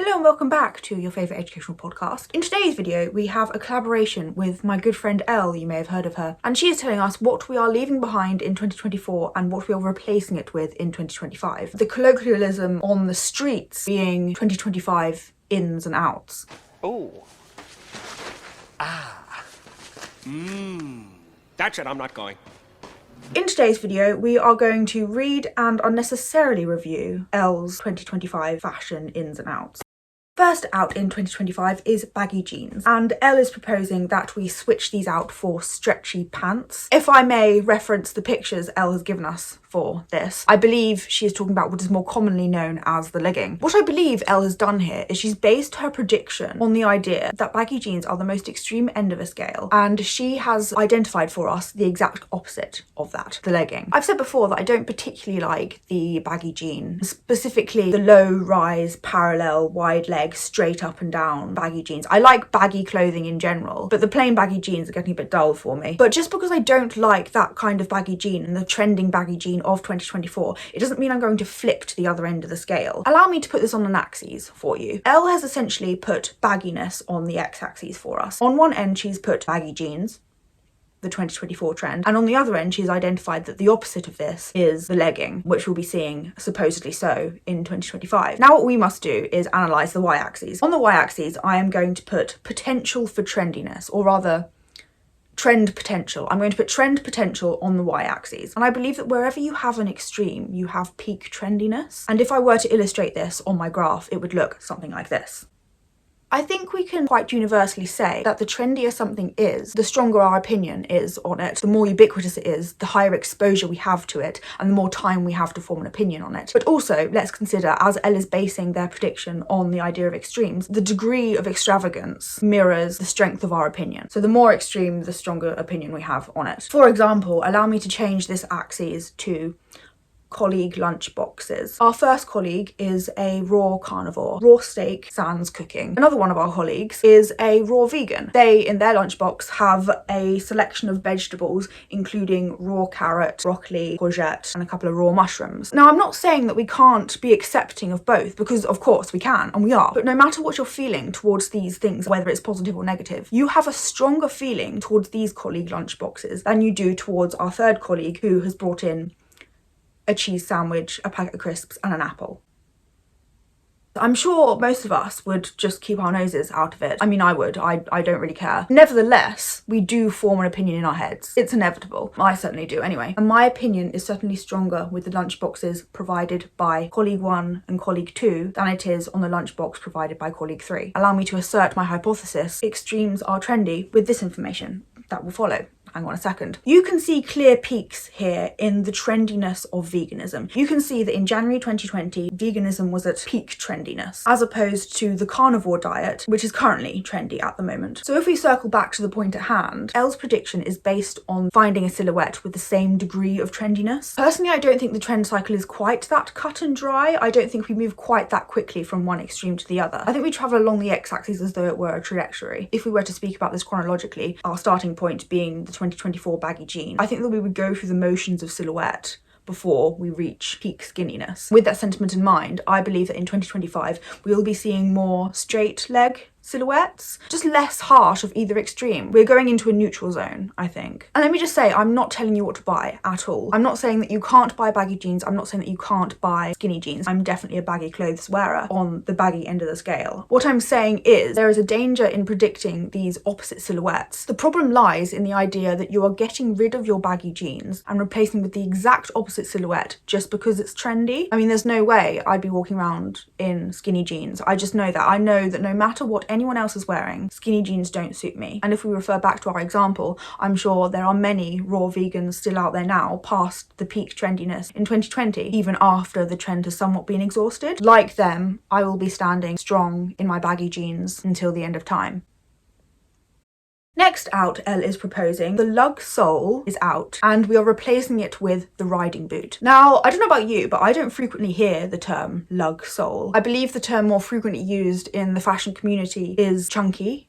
Hello and welcome back to your favourite educational podcast. In today's video we have a collaboration with my good friend Elle, you may have heard of her, and she is telling us what we are leaving behind in 2024 and what we are replacing it with in 2025. The colloquialism on the streets being 2025 ins and outs. Oh. That's it, I'm not going. In today's video, we are going to read and unnecessarily review Elle's 2025 fashion ins and outs. First out in 2025 is baggy jeans, and Elle is proposing that we switch these out for stretchy pants. If I may reference the pictures Elle has given us for this, I believe she is talking about what is more commonly known as the legging. What I believe Elle has done here is she's based her prediction on the idea that baggy jeans are the most extreme end of a scale, and she has identified for us the exact opposite of that, the legging. I've said before that I don't particularly like the baggy jean, specifically the low rise, parallel, wide leg, straight up and down baggy jeans. I like baggy clothing in general, but the plain baggy jeans are getting a bit dull for me. But just because I don't like that kind of baggy jean and the trending baggy jean of 2024, it doesn't mean I'm going to flip to the other end of the scale. Allow me to put this on an axis for you. Elle has essentially put bagginess on the x-axis for us. On one end she's put baggy jeans, the 2024 trend, and on the other end she's identified that the opposite of this is the legging, which we'll be seeing supposedly so in 2025. Now what we must do is analyse the y-axis. On the y-axis I am going to put potential for trendiness, or rather trend potential. I'm going to put trend potential on the y-axis, and I believe that wherever you have an extreme you have peak trendiness, and if I were to illustrate this on my graph it would look something like this. I think we can quite universally say that the trendier something is, the stronger our opinion is on it, the more ubiquitous it is, the higher exposure we have to it, and the more time we have to form an opinion on it. But also, let's consider, as Elle is basing their prediction on the idea of extremes, the degree of extravagance mirrors the strength of our opinion. So the more extreme, the stronger opinion we have on it. For example, allow me to change this axis to colleague lunch boxes. Our first colleague is a raw carnivore, raw steak sans cooking. Another one of our colleagues is a raw vegan. They, in their lunchbox, have a selection of vegetables, including raw carrot, broccoli, courgette, and a couple of raw mushrooms. Now, I'm not saying that we can't be accepting of both, because of course we can, and we are, but no matter what you're feeling towards these things, whether it's positive or negative, you have a stronger feeling towards these colleague lunchboxes than you do towards our third colleague, who has brought in a cheese sandwich, a packet of crisps, and an apple. I'm sure most of us would just keep our noses out of it. I mean, I would. I don't really care. Nevertheless, we do form an opinion in our heads. It's inevitable. I certainly do anyway. And my opinion is certainly stronger with the lunchboxes provided by colleague 1 and colleague 2 than it is on the lunchbox provided by colleague 3. Allow me to assert my hypothesis. Extremes are trendy with this information that will follow. Hang on a second. You can see clear peaks here in the trendiness of veganism. You can see that in January 2020, veganism was at peak trendiness, as opposed to the carnivore diet, which is currently trendy at the moment. So if we circle back to the point at hand, Elle's prediction is based on finding a silhouette with the same degree of trendiness. Personally, I don't think the trend cycle is quite that cut and dry. I don't think we move quite that quickly from one extreme to the other. I think we travel along the x-axis as though it were a trajectory. If we were to speak about this chronologically, our starting point being the 2024 baggy jean, I think that we would go through the motions of silhouette before we reach peak skinniness. With that sentiment in mind, I believe that in 2025 we will be seeing more straight leg silhouettes, just less harsh of either extreme. We're going into a neutral zone, I think. And let me just say, I'm not telling you what to buy at all. I'm not saying that you can't buy baggy jeans. I'm not saying that you can't buy skinny jeans. I'm definitely a baggy clothes wearer on the baggy end of the scale. What I'm saying is there is a danger in predicting these opposite silhouettes. The problem lies in the idea that you are getting rid of your baggy jeans and replacing with the exact opposite silhouette just because it's trendy. I mean, there's no way I'd be walking around in skinny jeans. I just know that. I know that no matter what anyone else is wearing, skinny jeans don't suit me. And if we refer back to our example, I'm sure there are many raw vegans still out there now past the peak trendiness in 2020, even after the trend has somewhat been exhausted. Like them, I will be standing strong in my baggy jeans until the end of time. Next out, Elle is proposing the lug sole is out and we are replacing it with the riding boot. Now, I don't know about you, but I don't frequently hear the term lug sole. I believe the term more frequently used in the fashion community is chunky.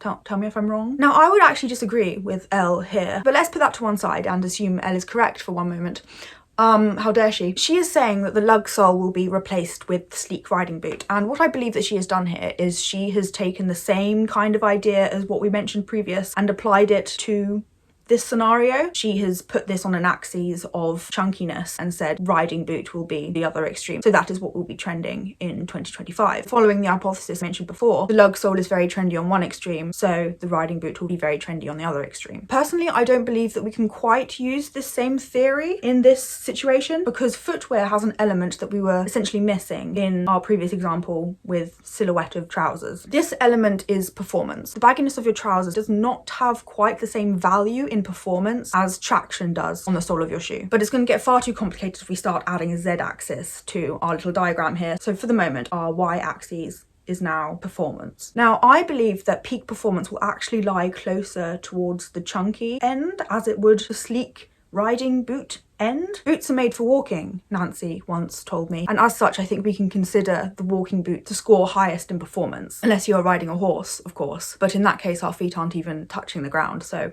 Tell me if I'm wrong. Now, I would actually disagree with Elle here, but let's put that to one side and assume Elle is correct for one moment. How dare she? She is saying that the lug sole will be replaced with the sleek riding boot, and what I believe that she has done here is she has taken the same kind of idea as what we mentioned previous and applied it to this scenario. She has put this on an axis of chunkiness and said riding boot will be the other extreme. So that is what will be trending in 2025. Following the hypothesis mentioned before, the lug sole is very trendy on one extreme, so the riding boot will be very trendy on the other extreme. Personally, I don't believe that we can quite use this same theory in this situation because footwear has an element that we were essentially missing in our previous example with silhouette of trousers. This element is performance. The bagginess of your trousers does not have quite the same value in performance as traction does on the sole of your shoe. But it's going to get far too complicated if we start adding a z-axis to our little diagram here. So for the moment, our y-axis is now performance. Now, I believe that peak performance will actually lie closer towards the chunky end as it would the sleek riding boot end. Boots are made for walking, Nancy once told me, and as such I think we can consider the walking boot to score highest in performance, unless you're riding a horse, of course, but in that case our feet aren't even touching the ground, so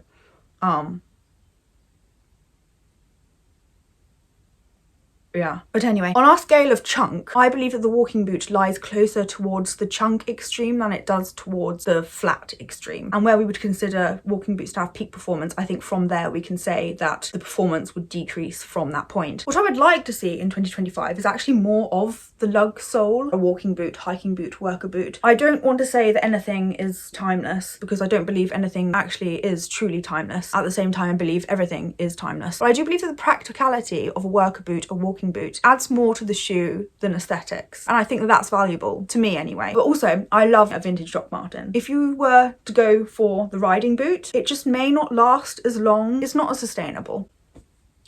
yeah. But anyway, on our scale of chunk, I believe that the walking boot lies closer towards the chunk extreme than it does towards the flat extreme. And where we would consider walking boots to have peak performance, I think from there we can say that the performance would decrease from that point. What I would like to see in 2025 is actually more of the lug sole, a walking boot, hiking boot, worker boot. I don't want to say that anything is timeless because I don't believe anything actually is truly timeless. At the same time, I believe everything is timeless. But I do believe that the practicality of a worker boot, a walking boot, adds more to the shoe than aesthetics. And I think that that's valuable, to me anyway. But also, I love a vintage Doc Marten. If you were to go for the riding boot, it just may not last as long. It's not as sustainable,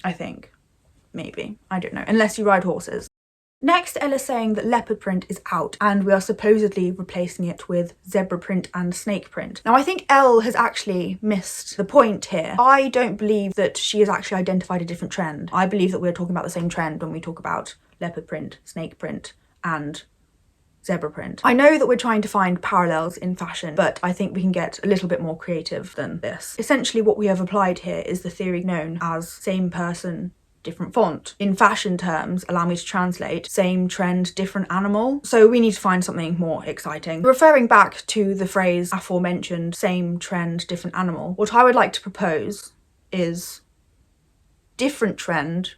I think. Maybe. I don't know. Unless you ride horses. Next, Elle is saying that leopard print is out and we are supposedly replacing it with zebra print and snake print. Now, I think Elle has actually missed the point here. I don't believe that she has actually identified a different trend. I believe that we're talking about the same trend when we talk about leopard print, snake print, and zebra print. I know that we're trying to find parallels in fashion, but I think we can get a little bit more creative than this. Essentially, what we have applied here is the theory known as same person, different font. In fashion terms, allow me to translate same trend, different animal. So we need to find something more exciting. Referring back to the phrase aforementioned, same trend, different animal, what I would like to propose is different trend,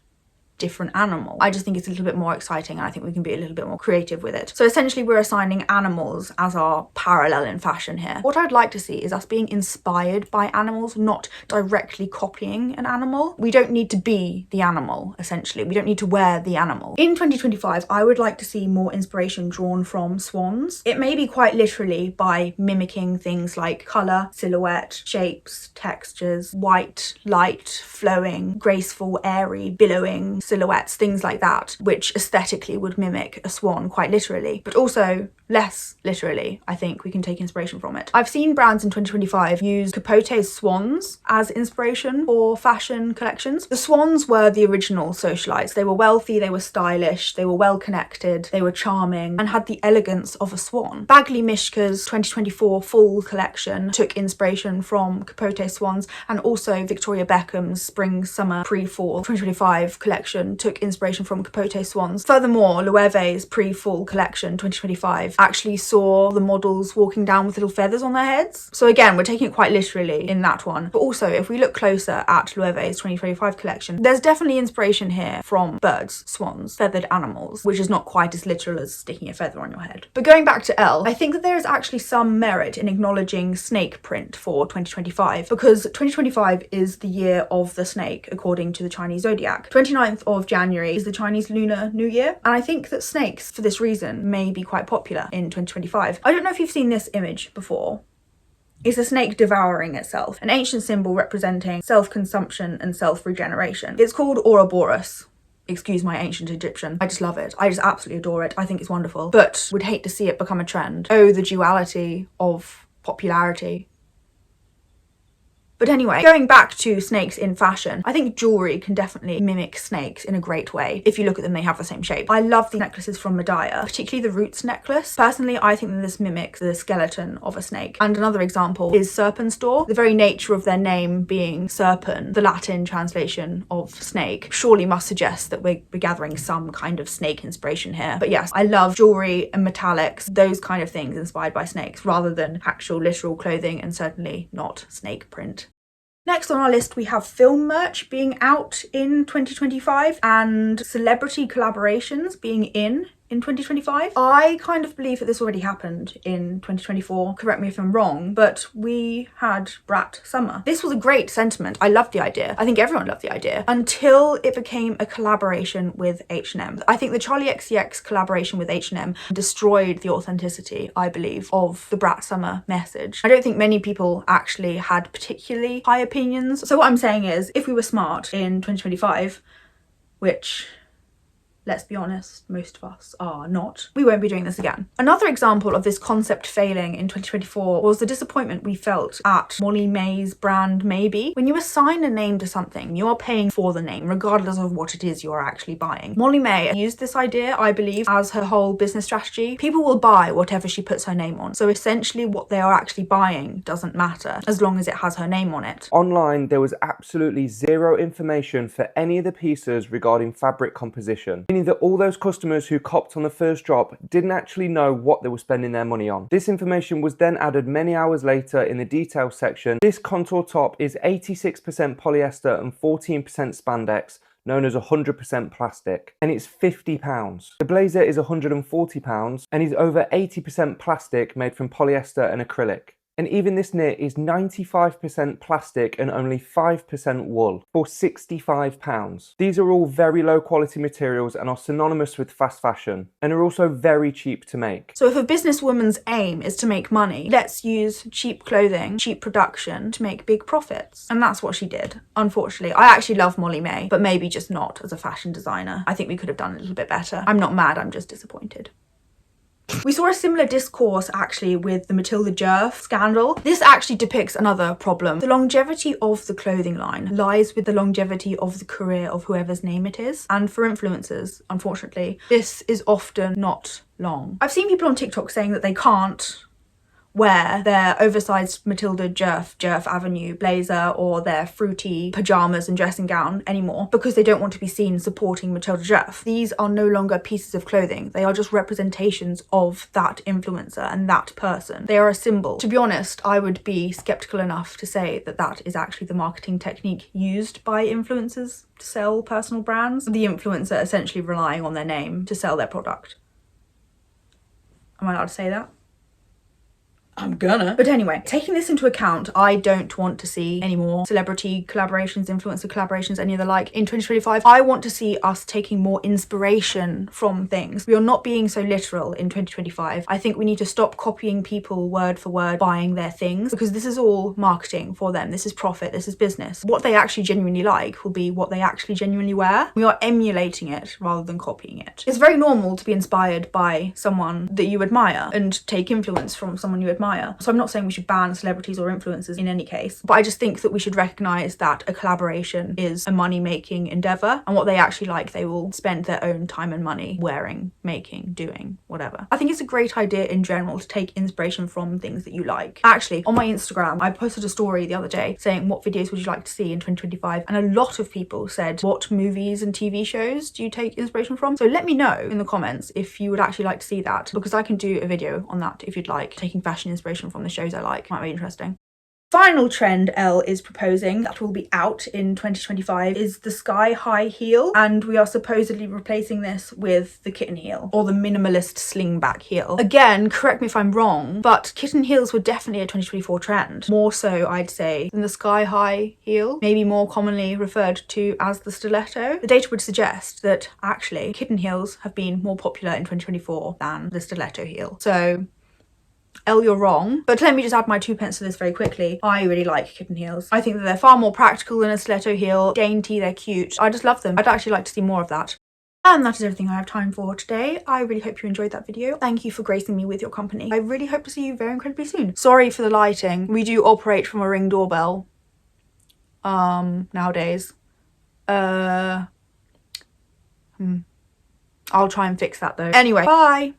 different animal. I just think it's a little bit more exciting and I think we can be a little bit more creative with it. So essentially we're assigning animals as our parallel in fashion here. What I'd like to see is us being inspired by animals, not directly copying an animal. We don't need to be the animal, essentially. We don't need to wear the animal. In 2025, I would like to see more inspiration drawn from swans. It may be quite literally by mimicking things like colour, silhouette, shapes, textures, white, light, flowing, graceful, airy, billowing, silhouettes, things like that, which aesthetically would mimic a swan quite literally, but also less literally. I think we can take inspiration from it. I've seen brands in 2025 use Capote's swans as inspiration for fashion collections. The swans were the original socialites. They were wealthy, they were stylish, they were well connected, they were charming, and had the elegance of a swan. Bagley Mishka's 2024 fall collection took inspiration from Capote swans, and also Victoria Beckham's spring summer pre-fall 2025 collection took inspiration from Capote swans. Furthermore, Loewe's pre-fall collection 2025 actually saw the models walking down with little feathers on their heads. So again, we're taking it quite literally in that one. But also, if we look closer at Loewe's 2025 collection, there's definitely inspiration here from birds, swans, feathered animals, which is not quite as literal as sticking a feather on your head. But going back to Elle, I think that there is actually some merit in acknowledging snake print for 2025, because 2025 is the year of the snake, according to the Chinese zodiac. 29th of January is the Chinese Lunar New Year, and I think that snakes, for this reason, may be quite popular in 2025. I don't know if you've seen this image before. It's a snake devouring itself, an ancient symbol representing self-consumption and self-regeneration. It's called Ouroboros. Excuse my ancient Egyptian. I just love it. I just absolutely adore it. I think it's wonderful, but would hate to see it become a trend. Oh, the duality of popularity. But anyway, going back to snakes in fashion, I think jewellery can definitely mimic snakes in a great way. If you look at them, they have the same shape. I love the necklaces from Medea, particularly the Roots necklace. Personally, I think that this mimics the skeleton of a snake. And another example is Serpenstore. The very nature of their name being serpent, the Latin translation of snake, surely must suggest that we're gathering some kind of snake inspiration here. But yes, I love jewellery and metallics, those kind of things inspired by snakes, rather than actual literal clothing, and certainly not snake print. Next on our list, we have film merch being out in 2025 and celebrity collaborations being in 2025. I kind of believe that this already happened in 2024. Correct me if I'm wrong, but we had Brat Summer. This was a great sentiment. I loved the idea. I think everyone loved the idea until it became a collaboration with H&M. I think the Charlie XCX collaboration with H&M destroyed the authenticity, I believe, of the Brat Summer message. I don't think many people actually had particularly high opinions. So what I'm saying is, if we were smart in 2025, which, let's be honest, most of us are not, we won't be doing this again. Another example of this concept failing in 2024 was the disappointment we felt at Molly May's brand Maybe. When you assign a name to something, you are paying for the name, regardless of what it is you're actually buying. Molly May used this idea, I believe, as her whole business strategy. People will buy whatever she puts her name on. So essentially what they are actually buying doesn't matter, as long as it has her name on it. Online, there was absolutely zero information for any of the pieces regarding fabric composition, meaning that all those customers who copped on the first drop didn't actually know what they were spending their money on. This information was then added many hours later in the details section. This contour top is 86% polyester and 14% spandex, known as 100% plastic, and it's £50. The blazer is £140 and is over 80% plastic made from polyester and acrylic. And even this knit is 95% plastic and only 5% wool for £65. These are all very low quality materials and are synonymous with fast fashion, and are also very cheap to make. So if a businesswoman's aim is to make money, let's use cheap clothing, cheap production to make big profits. And that's what she did, unfortunately. I actually love Molly May, but maybe just not as a fashion designer. I think we could have done a little bit better. I'm not mad, I'm just disappointed. We saw a similar discourse actually with the Matilda Djerf scandal. This actually depicts another problem. The longevity of the clothing line lies with the longevity of the career of whoever's name it is. And for influencers, unfortunately, this is often not long. I've seen people on TikTok saying that they can't wear their oversized Matilda Djerf Avenue blazer or their fruity pajamas and dressing gown anymore because they don't want to be seen supporting Matilda Djerf. These are no longer pieces of clothing. They are just representations of that influencer and that person. They are a symbol. To be honest, I would be skeptical enough to say that that is actually the marketing technique used by influencers to sell personal brands. The influencer essentially relying on their name to sell their product. Am I allowed to say that? I'm gonna. But anyway, taking this into account, I don't want to see any more celebrity collaborations, influencer collaborations, any of the like in 2025. I want to see us taking more inspiration from things. We are not being so literal in 2025. I think we need to stop copying people word for word, buying their things, because this is all marketing for them. This is profit, this is business. What they actually genuinely like will be what they actually genuinely wear. We are emulating it rather than copying it. It's very normal to be inspired by someone that you admire and take influence from someone you admire. So I'm not saying we should ban celebrities or influencers in any case, but I just think that we should recognise that a collaboration is a money-making endeavour, and what they actually like, they will spend their own time and money wearing, making, doing, whatever. I think it's a great idea in general to take inspiration from things that you like. Actually, on my Instagram, I posted a story the other day saying what videos would you like to see in 2025, and a lot of people said, what movies and TV shows do you take inspiration from? So let me know in the comments if you would actually like to see that, because I can do a video on that if you'd like, taking fashion inspiration from the shows I like. Might be interesting. Final trend Elle is proposing that will be out in 2025 is the sky high heel, and we are supposedly replacing this with the kitten heel, or the minimalist slingback heel. Again, correct me if I'm wrong, but kitten heels were definitely a 2024 trend. More so, I'd say, than the sky high heel, maybe more commonly referred to as the stiletto. The data would suggest that actually kitten heels have been more popular in 2024 than the stiletto heel. So Elle, you're wrong. But let me just add my 2 pence to this very quickly. I really like kitten heels. I think that they're far more practical than a stiletto heel. Dainty, they're cute. I just love them. I'd actually like to see more of that. And that is everything I have time for today. I really hope you enjoyed that video. Thank you for gracing me with your company. I really hope to see you very incredibly soon. Sorry for the lighting. We do operate from a Ring doorbell. nowadays. I'll try and fix that though. Anyway, bye.